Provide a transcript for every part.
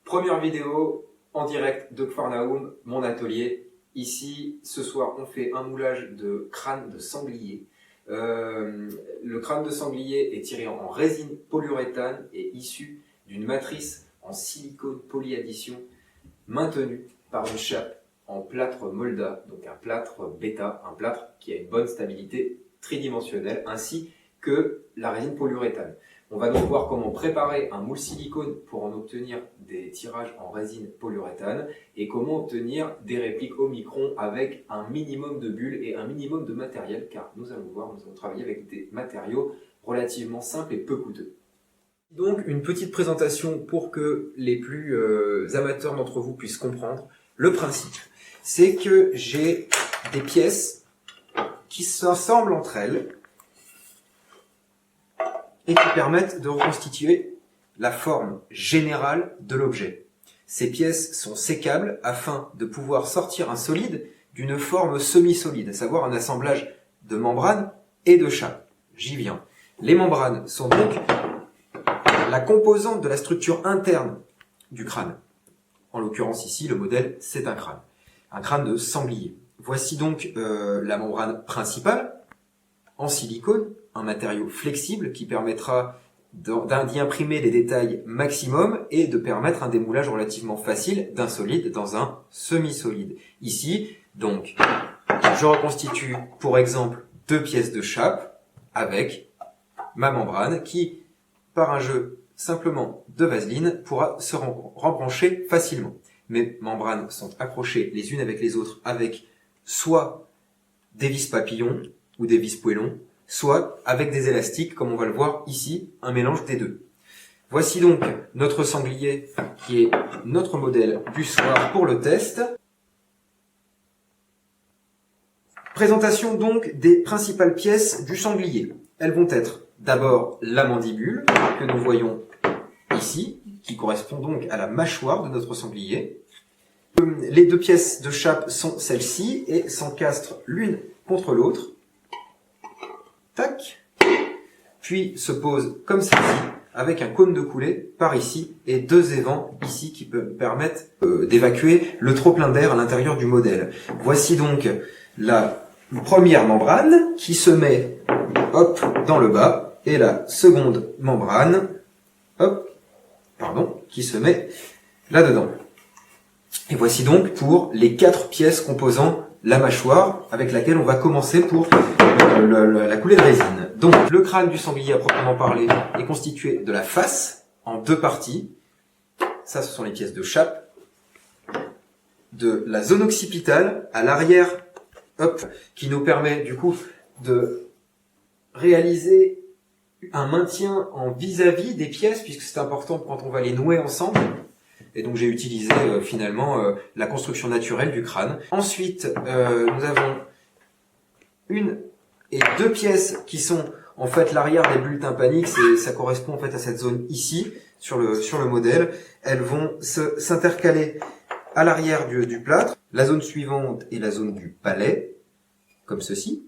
Première vidéo en direct de Kfarnaum, mon atelier. Ici, ce soir, on fait un moulage de crâne de sanglier. Le crâne de sanglier est tiré en résine polyuréthane et issu d'une matrice en silicone polyaddition maintenue par une chape en plâtre Molda, donc un plâtre bêta, un plâtre qui a une bonne stabilité tridimensionnelle, ainsi que la résine polyuréthane. On va donc voir comment préparer un moule silicone pour en obtenir des tirages en résine polyuréthane et comment obtenir des répliques au micron avec un minimum de bulles et un minimum de matériel, car nous allons voir, nous allons travailler avec des matériaux relativement simples et peu coûteux. Donc une petite présentation pour que les plus amateurs d'entre vous puissent comprendre. Le principe, c'est que j'ai des pièces qui s'assemblent entre elles et qui permettent de reconstituer la forme générale de l'objet. Ces pièces sont sécables afin de pouvoir sortir un solide d'une forme semi-solide, à savoir un assemblage de membranes et de chape. J'y viens. Les membranes sont donc la composante de la structure interne du crâne. En l'occurrence ici, le modèle, c'est un crâne de sanglier. Voici donc la membrane principale, en silicone, un matériau flexible qui permettra d'y imprimer les détails maximum et de permettre un démoulage relativement facile d'un solide dans un semi-solide. Ici, donc, je reconstitue pour exemple deux pièces de chape avec ma membrane qui, par un jeu simplement de vaseline, pourra se rembrancher facilement. Mes membranes sont accrochées les unes avec les autres avec soit des vis papillons ou des vis poêlons, soit avec des élastiques, comme on va le voir ici, un mélange des deux. Voici donc notre sanglier, qui est notre modèle du soir pour le test. Présentation donc des principales pièces du sanglier. Elles vont être d'abord la mandibule, que nous voyons ici, qui correspond donc à la mâchoire de notre sanglier. Les deux pièces de chape sont celles-ci et s'encastrent l'une contre l'autre. Tac. Puis se pose comme ceci, avec un cône de coulée par ici et deux évents ici qui permettent d'évacuer le trop-plein d'air à l'intérieur du modèle. Voici donc la première membrane qui se met hop dans le bas et la seconde membrane qui se met là-dedans. Et voici donc pour les 4 pièces composant la mâchoire avec laquelle on va commencer pour la coulée de résine. Donc le crâne du sanglier à proprement parler est constitué de la face en 2 parties. Ça, ce sont les pièces de chape. De la zone occipitale à l'arrière, qui nous permet du coup de réaliser un maintien en vis-à-vis des pièces, puisque c'est important quand on va les nouer ensemble. Et donc j'ai utilisé finalement la construction naturelle du crâne. Ensuite, nous avons une et 2 pièces qui sont en fait l'arrière des bulles tympaniques. Ça correspond en fait à cette zone ici sur le modèle. Elles vont s'intercaler à l'arrière du plâtre. La zone suivante est la zone du palais, comme ceci,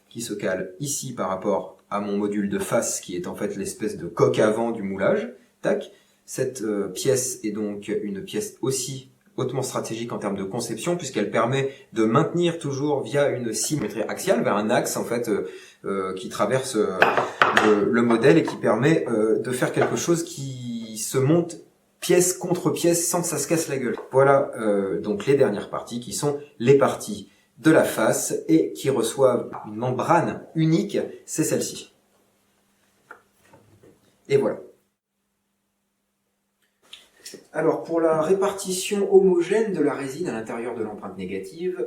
qui se cale ici par rapport à mon module de face, qui est en fait l'espèce de coque avant du moulage. Tac. Cette pièce est donc une pièce aussi hautement stratégique en termes de conception, puisqu'elle permet de maintenir toujours via une symétrie axiale, vers un axe en fait qui traverse le modèle et qui permet de faire quelque chose qui se monte pièce contre pièce sans que ça se casse la gueule. Voilà donc les dernières parties qui sont les parties de la face et qui reçoivent une membrane unique, c'est celle-ci. Et voilà. Alors, pour la répartition homogène de la résine à l'intérieur de l'empreinte négative,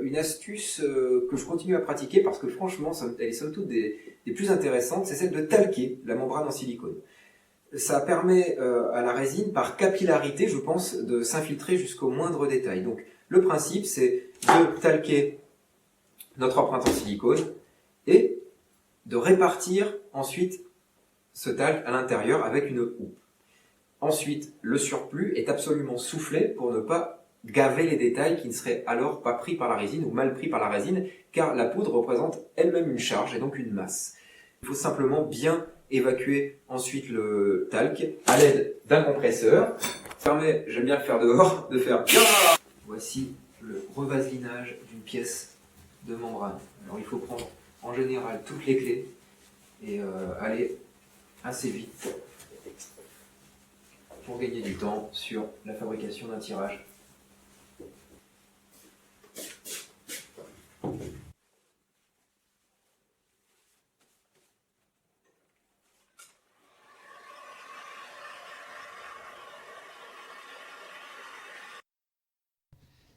une astuce que je continue à pratiquer parce que franchement, elle est somme toute des plus intéressantes, c'est celle de talquer la membrane en silicone. Ça permet à la résine, par capillarité, je pense, de s'infiltrer jusqu'au moindre détail. Donc, le principe, c'est de talquer notre empreinte en silicone et de répartir ensuite ce talc à l'intérieur avec une houppe. Ensuite, le surplus est absolument soufflé pour ne pas gaver les détails qui ne seraient alors pas pris par la résine ou mal pris par la résine, car la poudre représente elle-même une charge et donc une masse. Il faut simplement bien évacuer ensuite le talc à l'aide d'un compresseur. Ça permet, j'aime bien le faire dehors, de faire... Voici le revaselinage d'une pièce de membrane. Alors il faut prendre en général toutes les clés et aller assez vite pour gagner du temps sur la fabrication d'un tirage.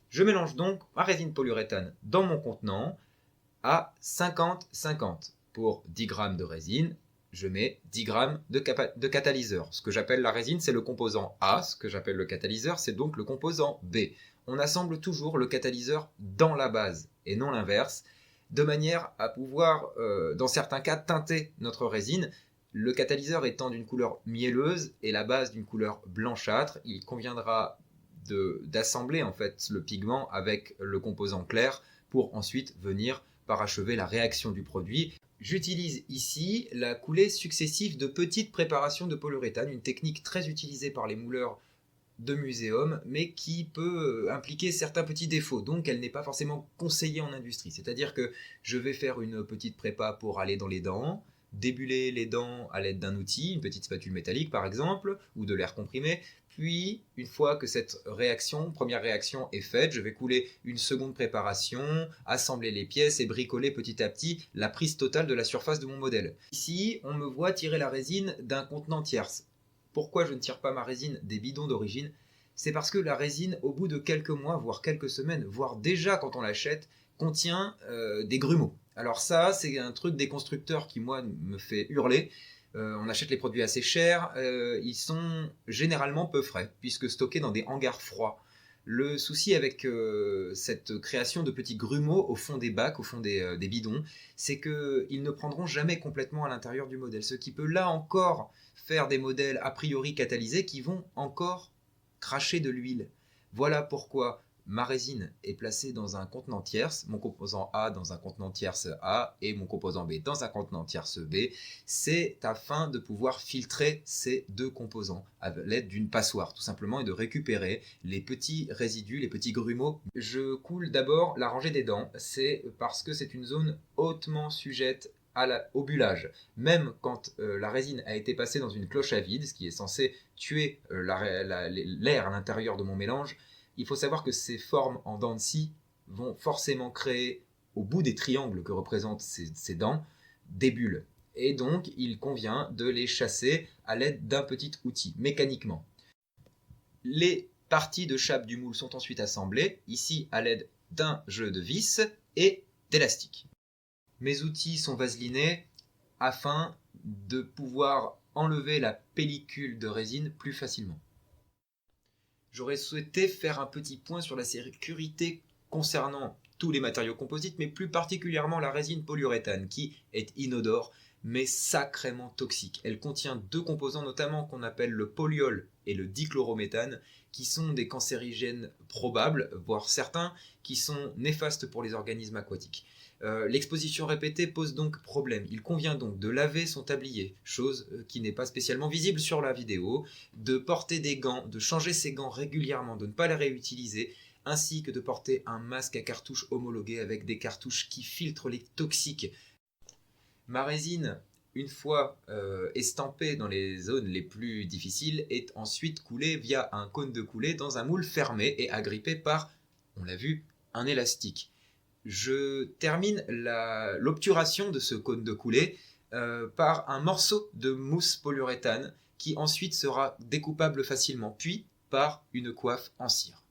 Je mélange donc ma résine polyuréthane dans mon contenant à 50-50. Pour 10 g de résine, je mets 10 g de catalyseur. Ce que j'appelle la résine, c'est le composant A. Ce que j'appelle le catalyseur, c'est donc le composant B. On assemble toujours le catalyseur dans la base et non l'inverse, de manière à pouvoir, dans certains cas, teinter notre résine. Le catalyseur étant d'une couleur mielleuse et la base d'une couleur blanchâtre, il conviendra d'assembler en fait le pigment avec le composant clair pour ensuite venir parachever la réaction du produit. J'utilise ici la coulée successive de petites préparations de polyuréthane, une technique très utilisée par les mouleurs de muséum, mais qui peut impliquer certains petits défauts, donc elle n'est pas forcément conseillée en industrie. C'est-à-dire que je vais faire une petite prépa pour aller dans les dents, débuller les dents à l'aide d'un outil, une petite spatule métallique par exemple, ou de l'air comprimé, puis une fois que cette première réaction est faite, je vais couler une seconde préparation, assembler les pièces et bricoler petit à petit la prise totale de la surface de mon modèle. Ici, on me voit tirer la résine d'un contenant tierce. Pourquoi je ne tire pas ma résine des bidons d'origine? C'est parce que la résine, au bout de quelques mois, voire quelques semaines, voire déjà quand on l'achète, contient des grumeaux. Alors ça, c'est un truc des constructeurs qui, moi, me fait hurler. On achète les produits assez chers, ils sont généralement peu frais, puisque stockés dans des hangars froids. Le souci avec cette création de petits grumeaux au fond des bacs, au fond des bidons, c'est qu'ils ne prendront jamais complètement à l'intérieur du modèle, ce qui peut là encore faire des modèles a priori catalysés qui vont encore cracher de l'huile. Voilà pourquoi ma résine est placée dans un contenant tierce, mon composant A dans un contenant tierce A et mon composant B dans un contenant tierce B. C'est afin de pouvoir filtrer ces deux composants à l'aide d'une passoire tout simplement et de récupérer les petits résidus, les petits grumeaux. Je coule d'abord la rangée des dents, c'est parce que c'est une zone hautement sujette au bullage. Même quand la résine a été passée dans une cloche à vide, ce qui est censé tuer l'air à l'intérieur de mon mélange, il faut savoir que ces formes en dents de scie vont forcément créer, au bout des triangles que représentent ces dents, des bulles. Et donc, il convient de les chasser à l'aide d'un petit outil, mécaniquement. Les parties de chape du moule sont ensuite assemblées, ici à l'aide d'un jeu de vis et d'élastique. Mes outils sont vaselinés afin de pouvoir enlever la pellicule de résine plus facilement. J'aurais souhaité faire un petit point sur la sécurité concernant tous les matériaux composites, mais plus particulièrement la résine polyuréthane, qui est inodore, mais sacrément toxique. Elle contient deux composants notamment qu'on appelle le polyol et le dichlorométhane, qui sont des cancérigènes probables, voire certains, qui sont néfastes pour les organismes aquatiques. L'exposition répétée pose donc problème. Il convient donc de laver son tablier, chose qui n'est pas spécialement visible sur la vidéo, de porter des gants, de changer ses gants régulièrement, de ne pas les réutiliser, ainsi que de porter un masque à cartouche homologué avec des cartouches qui filtrent les toxiques. Ma résine, une fois estampée dans les zones les plus difficiles, est ensuite coulée via un cône de coulée dans un moule fermé et agrippé par, on l'a vu, un élastique. Je termine l'obturation de ce cône de coulée par un morceau de mousse polyuréthane qui ensuite sera découpable facilement, puis par une coiffe en cire.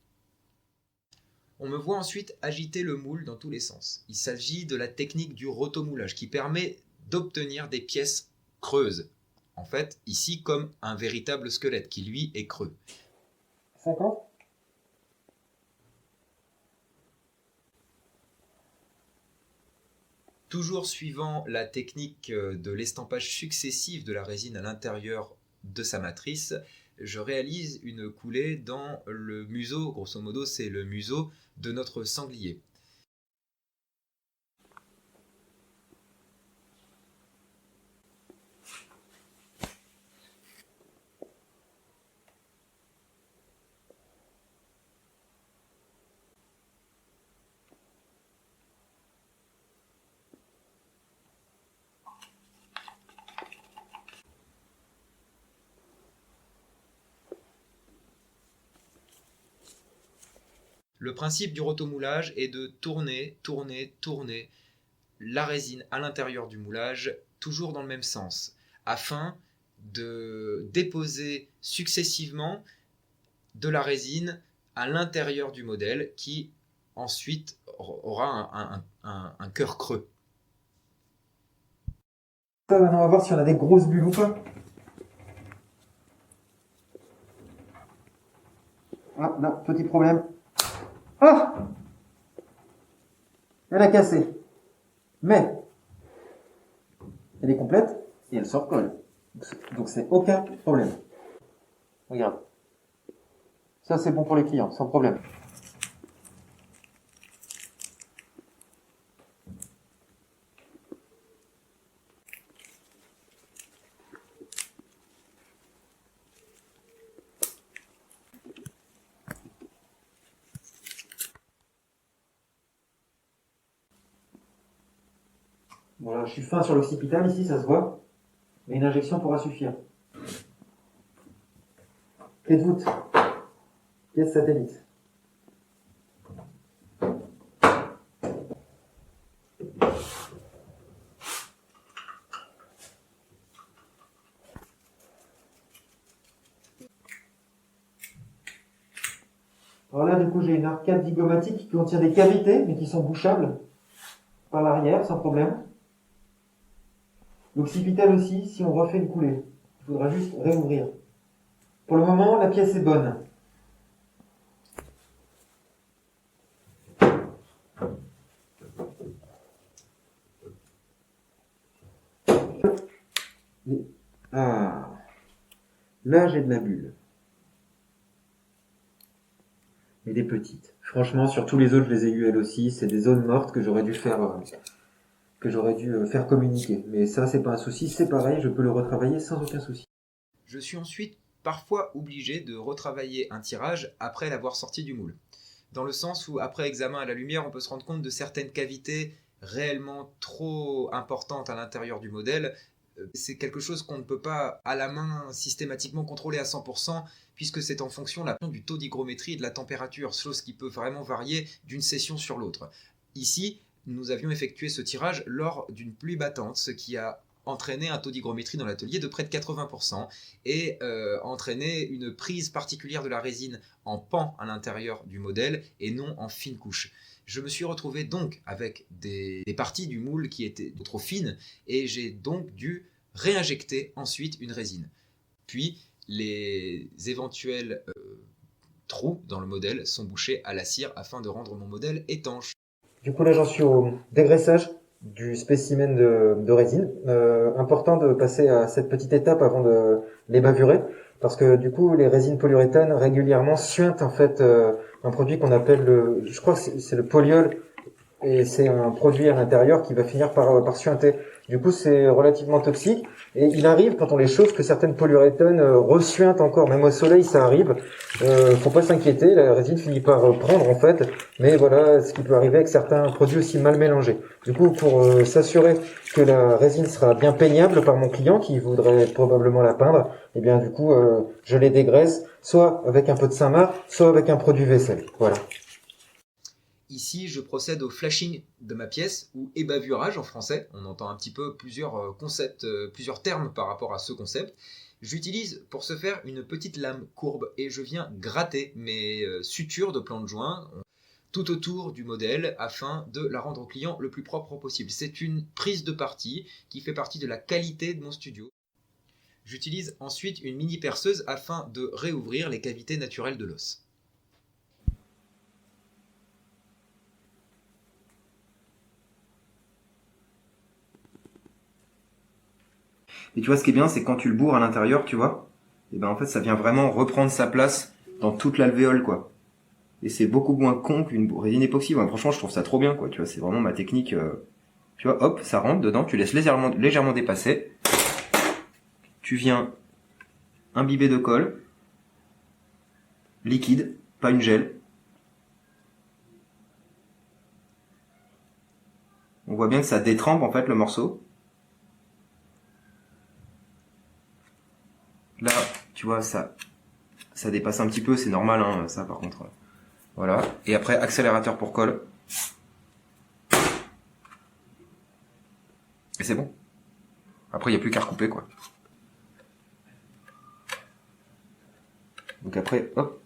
On me voit ensuite agiter le moule dans tous les sens. Il s'agit de la technique du rotomoulage qui permet d'obtenir des pièces creuses. En fait, ici comme un véritable squelette qui lui est creux. 50 ? Toujours suivant la technique de l'estampage successif de la résine à l'intérieur de sa matrice, je réalise une coulée dans le museau, grosso modo c'est le museau de notre sanglier. Le principe du rotomoulage est de tourner, tourner, tourner la résine à l'intérieur du moulage, toujours dans le même sens, afin de déposer successivement de la résine à l'intérieur du modèle qui ensuite aura un cœur creux. Maintenant, on va voir si on a des grosses bulles ou pas. Ah, là, petit problème. Ah! Elle a cassé. Mais, elle est complète et elle se recolle. Donc, c'est aucun problème. Regarde. Ça, c'est bon pour les clients, sans problème. Voilà, je suis fin sur l'occipital ici, ça se voit. Mais une injection pourra suffire. Clé de voûte. Pièce satellite. Alors là, du coup, j'ai une arcade digomatique qui contient des cavités, mais qui sont bouchables par l'arrière, sans problème. L'occipital aussi, si on refait une coulée. Il faudra juste réouvrir. Pour le moment, la pièce est bonne. Ah, là j'ai de la bulle. Mais des petites. Franchement, sur tous les autres, je les ai eues elles aussi. C'est des zones mortes que j'aurais dû faire communiquer. Mais ça, c'est pas un souci. C'est pareil, je peux le retravailler sans aucun souci. Je suis ensuite parfois obligé de retravailler un tirage après l'avoir sorti du moule. Dans le sens où, après examen à la lumière, on peut se rendre compte de certaines cavités réellement trop importantes à l'intérieur du modèle. C'est quelque chose qu'on ne peut pas à la main systématiquement contrôler à 100%, puisque c'est en fonction du taux d'hygrométrie et de la température, chose qui peut vraiment varier d'une session sur l'autre. Ici, nous avions effectué ce tirage lors d'une pluie battante, ce qui a entraîné un taux d'hygrométrie dans l'atelier de près de 80% et entraîné une prise particulière de la résine en pan à l'intérieur du modèle et non en fine couche. Je me suis retrouvé donc avec des parties du moule qui étaient trop fines et j'ai donc dû réinjecter ensuite une résine. Puis les éventuels trous dans le modèle sont bouchés à la cire afin de rendre mon modèle étanche. Du coup, là, j'en suis au dégraissage du spécimen de résine. Important de passer à cette petite étape avant de les bavurer, parce que du coup, les résines polyuréthane régulièrement suintent en fait un produit qu'on appelle je crois que c'est le polyol, et c'est un produit à l'intérieur qui va finir par suinter. Du coup, c'est relativement toxique. Et il arrive, quand on les chauffe, que certaines polyuréthanes resuintent encore. Même au soleil, ça arrive. Faut pas s'inquiéter, la résine finit par prendre, en fait. Mais voilà ce qui peut arriver avec certains produits aussi mal mélangés. Du coup, pour s'assurer que la résine sera bien peignable par mon client, qui voudrait probablement la peindre, eh bien, du coup, je les dégraisse, soit avec un peu de Saint-Marc, soit avec un produit vaisselle. Voilà. Ici, je procède au flashing de ma pièce, ou ébavurage en français. On entend un petit peu plusieurs concepts, plusieurs termes par rapport à ce concept. J'utilise pour ce faire une petite lame courbe et je viens gratter mes sutures de plan de joint tout autour du modèle afin de la rendre au client le plus propre possible. C'est une prise de partie qui fait partie de la qualité de mon studio. J'utilise ensuite une mini perceuse afin de réouvrir les cavités naturelles de l'os. Et tu vois, ce qui est bien, c'est que quand tu le bourres à l'intérieur, tu vois, et ben en fait, ça vient vraiment reprendre sa place dans toute l'alvéole, quoi. Et c'est beaucoup moins con qu'une résine époxy. Ouais, franchement, je trouve ça trop bien, quoi. Tu vois, c'est vraiment ma technique. Tu vois, hop, ça rentre dedans, tu laisses légèrement dépasser. Tu viens imbiber de colle, liquide, pas une gel. On voit bien que ça détrempe en fait le morceau. Là, tu vois, ça dépasse un petit peu, c'est normal, hein, ça par contre. Voilà. Et après, accélérateur pour colle. Et c'est bon. Après, il n'y a plus qu'à recouper, quoi. Donc après, hop.